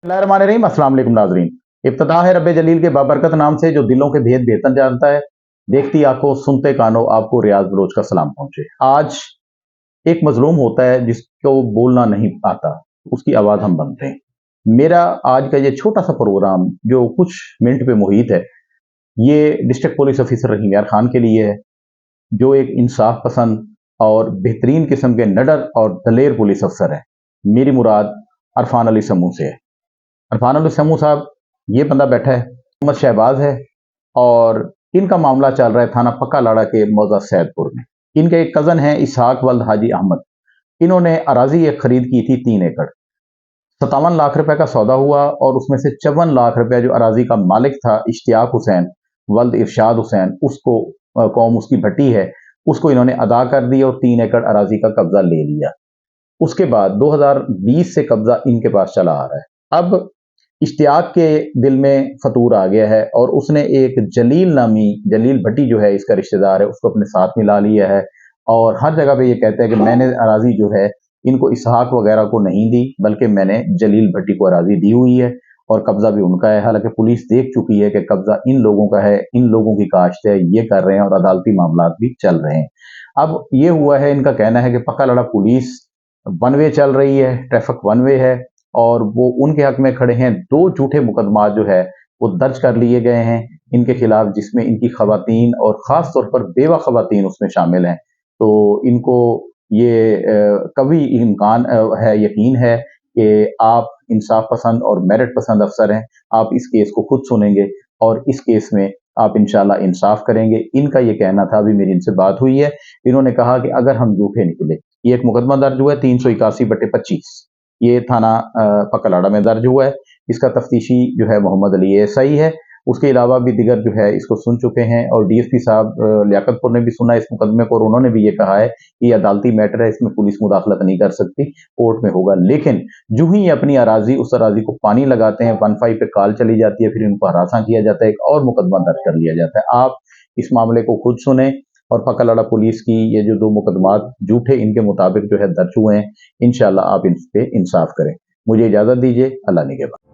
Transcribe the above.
बिस्मिल्लाहिर्रहमानिर्रहीम। अस्सलाम वालेकुम नाज़रीन। इब्तिदा है रब्बे जलील के बाबरकत नाम से जो दिलों के भेद बेहतर जानता है। देखती आंखों सुनते कानों आपको रियाज बलोच का सलाम पहुंचे। आज एक मजलूम होता है जिसको बोलना नहीं आता, उसकी आवाज़ हम बनते हैं। मेरा आज का ये छोटा सा प्रोग्राम जो कुछ मिनट पे मुहित है, ये डिस्ट्रिक्ट पुलिस ऑफिसर रहीम यार खान के लिए है, जो एक इंसाफ पसंद और बेहतरीन किस्म के निडर और दलेर पुलिस अफसर है। मेरी मुराद अरफान अली समू से है। अरफान अली समू साहब, ये बंदा बैठा है, मोहम्मद शहबाज है और इनका मामला चल रहा है थाना पक्का लाड़ा के मौजा सैदपुर में। इनके एक कज़न हैं इसहाक वल्द हाजी अहमद। इन्होंने अराजी एक खरीद की थी 3 एकड़। 57 लाख रुपए का सौदा हुआ और उसमें से 54 लाख रुपए जो अराजी का मालिक था इश्तियाक हुसैन वल्द इरशाद हुसैन, उसको कौम उसकी भट्टी है, उसको इन्होंने अदा कर दिया और 3 एकड़ अराजी का कब्जा ले लिया। उसके बाद 2020 से कब्जा इनके पास चला आ रहा है। अब इश्तियाक के दिल में फतूर आ गया है और उसने एक जलील भट्टी जो है इसका रिश्तेदार है, उसको अपने साथ मिला लिया है और हर जगह पे ये कहता है कि मैंने अराजी जो है इनको इसहाक वगैरह को नहीं दी, बल्कि मैंने जलील भट्टी को अराजी दी हुई है और कब्जा भी उनका है। हालांकि पुलिस देख चुकी है कि कब्जा इन लोगों का है, इन लोगों की काश्त है, ये कर रहे हैं और अदालती मामला भी चल रहे हैं। अब ये हुआ है, इनका कहना है कि पक्का लड़ा पुलिस वन वे चल रही है, ट्रैफिक वन वे है और वो उनके हक में खड़े हैं। 2 झूठे मुकदमा जो है वो दर्ज कर लिए गए हैं इनके खिलाफ, जिसमें इनकी खवातीन और ख़ास तौर पर बेवा खवातीन उसमें शामिल हैं। तो इनको ये कभी इम्कान है, यकीन है कि आप इंसाफ पसंद और मेरिट पसंद अफसर हैं। आप इस केस को खुद सुनेंगे और इस केस में आप इंशाल्लाह इंसाफ करेंगे। इनका ये कहना था, अभी मेरी इनसे बात हुई है, इन्होंने कहा कि अगर हम झूठे निकले, ये एक मुकदमा दर्ज हुआ है 381/25, ये थाना पकलाड़ा में दर्ज हुआ है। इसका तफ्तीशी जो है मोहम्मद अली एएसआई है। उसके अलावा भी दिगर जो है इसको सुन चुके हैं और डीएसपी साहब लियाकतपुर ने भी सुना इस मुकदमे को और उन्होंने भी ये कहा है कि ये अदालती मैटर है, इसमें पुलिस मुदाखलत नहीं कर सकती, कोर्ट में होगा। लेकिन जो ही अपनी अराजी उस अराजी को पानी लगाते हैं, 15 पे कॉल चली जाती है, फिर इनको हरासा किया जाता है, एक और मुकदमा दर्ज कर लिया जाता है। आप इस मामले को खुद सुने और पक्का लड़ा पुलिस की ये जो 2 मुकदमात झूठे इनके मुताबिक जो है दर्ज हुए हैं, इंशाल्लाह आप इन पे इंसाफ करें। मुझे इजाजत दीजिए। अल्लाह निगहबान।